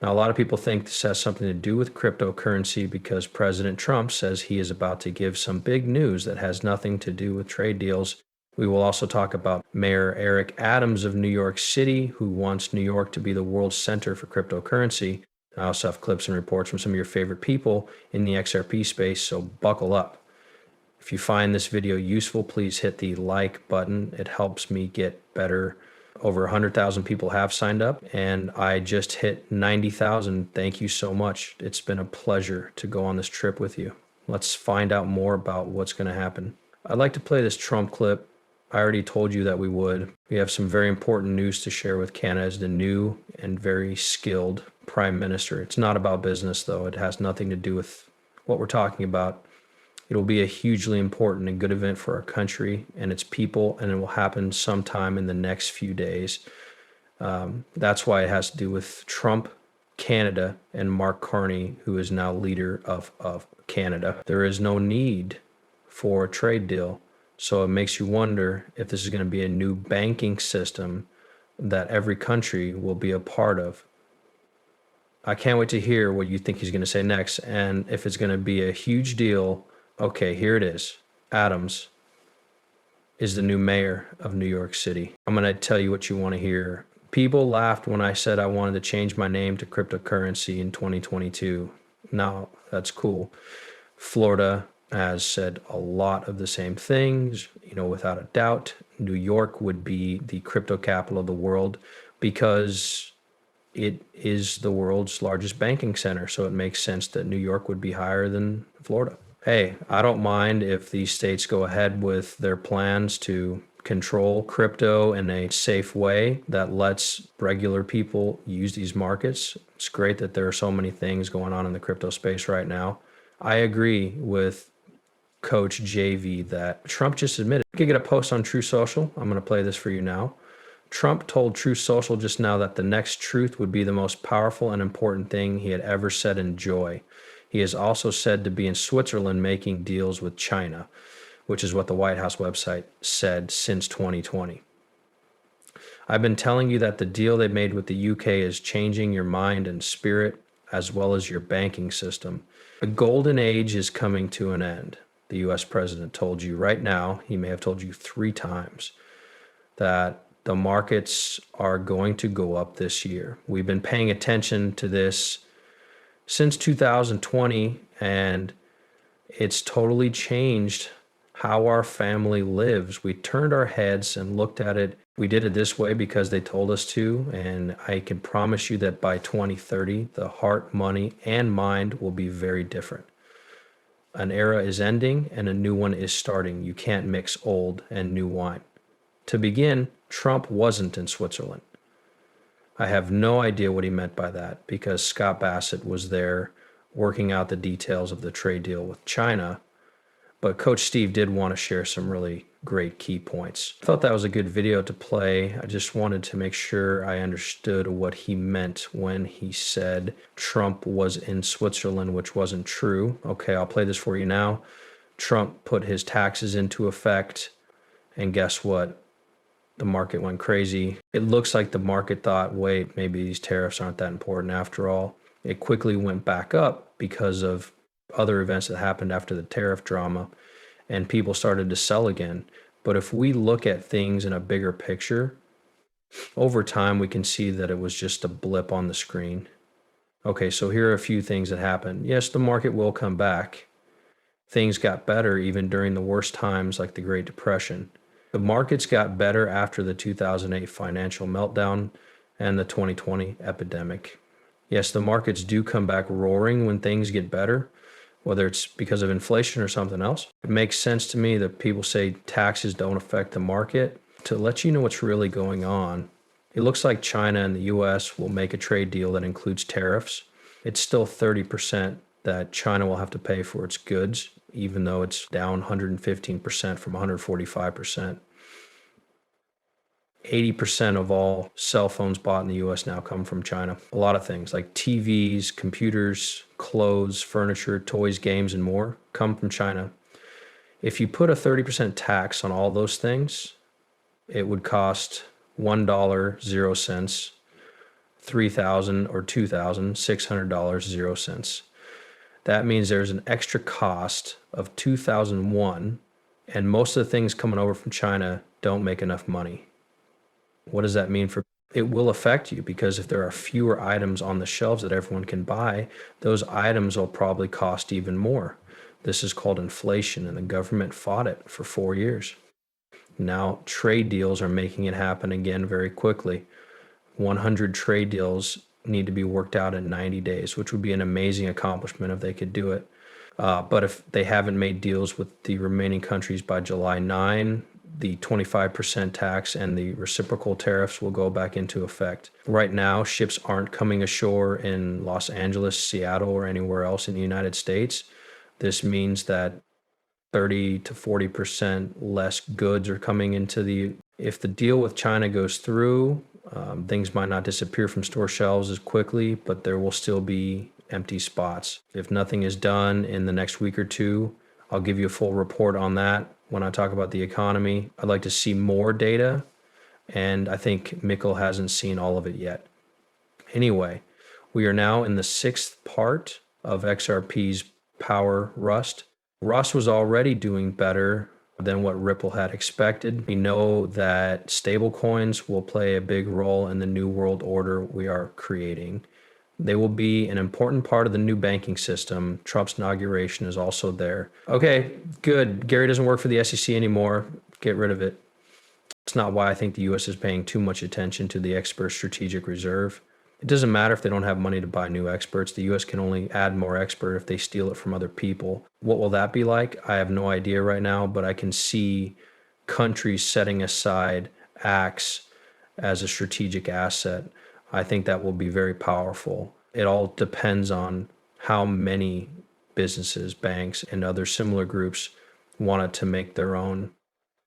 Now, a lot of people think this has something to do with cryptocurrency because President Trump says he is about to give some big news that has nothing to do with trade deals. We will also talk about Mayor Eric Adams of New York City, who wants New York to be the world center for cryptocurrency. I also have clips and reports from some of your favorite people in the XRP space, so buckle up. If you find this video useful, please hit the like button. It helps me get better. Over 100,000 people have signed up, and I just hit 90,000. Thank you so much. It's been a pleasure to go on this trip with you. Let's find out more about what's going to happen. I'd like to play this Trump clip. I already told you that we would. We have some very important news to share with Canada as the new and very skilled Prime Minister. It's not about business, though. It has nothing to do with what we're talking about. It will be a hugely important and good event for our country and its people, and it will happen sometime in the next few days. That's why it has to do with Trump, Canada, and Mark Carney, who is now leader of Canada. There is no need for a trade deal, so it makes you wonder if this is going to be a new banking system that every country will be a part of. I can't wait to hear what you think he's going to say next, and if it's going to be a huge deal. Okay, here it is. Adams is the new mayor of New York City. I'm going to tell you what you want to hear. People laughed when I said I wanted to change my name to cryptocurrency in 2022. Now, that's cool. Florida has said a lot of the same things. Without a doubt, New York would be the crypto capital of the world because it is the world's largest banking center. So it makes sense that New York would be higher than Florida. Hey, I don't mind if these states go ahead with their plans to control crypto in a safe way that lets regular people use these markets. It's great that there are so many things going on in the crypto space right now. I agree with Coach JV that Trump just admitted. You can get a post on True Social. I'm going to play this for you now. Trump told True Social just now that the next truth would be the most powerful and important thing he had ever said in joy. He is also said to be in Switzerland making deals with China, which is what the White House website said since 2020. I've been telling you that the deal they made with the UK is changing your mind and spirit as well as your banking system. The golden age is coming to an end. The US president told you right now, he may have told you 3 times, that the markets are going to go up this year. We've been paying attention to this since 2020, and it's totally changed how our family lives. We turned our heads and looked at it. We did it this way because they told us to, and I can promise you that by 2030, the heart, money, and mind will be very different. An era is ending and a new one is starting. You can't mix old and new wine. To begin, Trump wasn't in Switzerland. I have no idea what he meant by that because Scott Bassett was there working out the details of the trade deal with China. But Coach Steve did want to share some really great key points. I thought that was a good video to play. I just wanted to make sure I understood what he meant when he said Trump was in Switzerland, which wasn't true. Okay, I'll play this for you now. Trump put his taxes into effect, and guess what? The market went crazy. It looks like the market thought, wait, maybe these tariffs aren't that important after all. It quickly went back up because of other events that happened after the tariff drama, and people started to sell again. But if we look at things in a bigger picture, over time, we can see that it was just a blip on the screen. Okay, so here are a few things that happened. Yes, the market will come back. Things got better even during the worst times like the Great Depression. The markets got better after the 2008 financial meltdown and the 2020 epidemic. Yes, the markets do come back roaring when things get better, whether it's because of inflation or something else. It makes sense to me that people say taxes don't affect the market. To let you know what's really going on, it looks like China and the US will make a trade deal that includes tariffs. It's still 30% that China will have to pay for its goods, even though it's down 115% from 145%. 80% of all cell phones bought in the US now come from China. A lot of things like TVs, computers, clothes, furniture, toys, games, and more come from China. If you put a 30% tax on all those things, it would cost $1.00 $3,000 or $2,600.00. That means there's an extra cost of 2001, and most of the things coming over from China don't make enough money. What does that mean for it will affect you because if there are fewer items on the shelves that everyone can buy, those items will probably cost even more. This is called inflation, and the government fought it for 4 years. Now, trade deals are making it happen again very quickly. 100 trade deals need to be worked out in 90 days, which would be an amazing accomplishment if they could do it. But if they haven't made deals with the remaining countries by July 9, the 25% tax and the reciprocal tariffs will go back into effect. Right now, ships aren't coming ashore in Los Angeles, Seattle, or anywhere else in the United States. This means that 30 to 40% less goods are coming into if the deal with China goes through, things might not disappear from store shelves as quickly, but there will still be empty spots. If nothing is done in the next week or two, I'll give you a full report on that when I talk about the economy. I'd like to see more data, and I think Mikkel hasn't seen all of it yet. Anyway, we are now in the 6th part of XRP's power rust. Rust was already doing better than what Ripple had expected. We know that stablecoins will play a big role in the new world order we are creating. They will be an important part of the new banking system. Trump's inauguration is also there. Okay, good. Gary doesn't work for the SEC anymore. Get rid of it. It's not why I think the U.S. is paying too much attention to the expert strategic reserve. It doesn't matter if they don't have money to buy new experts. The U.S. can only add more expert if they steal it from other people. What will that be like? I have no idea right now, but I can see countries setting aside AX as a strategic asset. I think that will be very powerful. It all depends on how many businesses, banks, and other similar groups wanted to make their own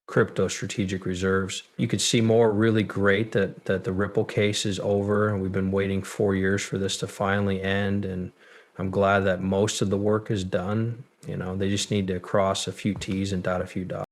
crypto strategic reserves. You could see more really great that the Ripple case is over, and we've been waiting 4 years for this to finally end, and I'm glad that most of the work is done. They just need to cross a few T's and dot a few dots.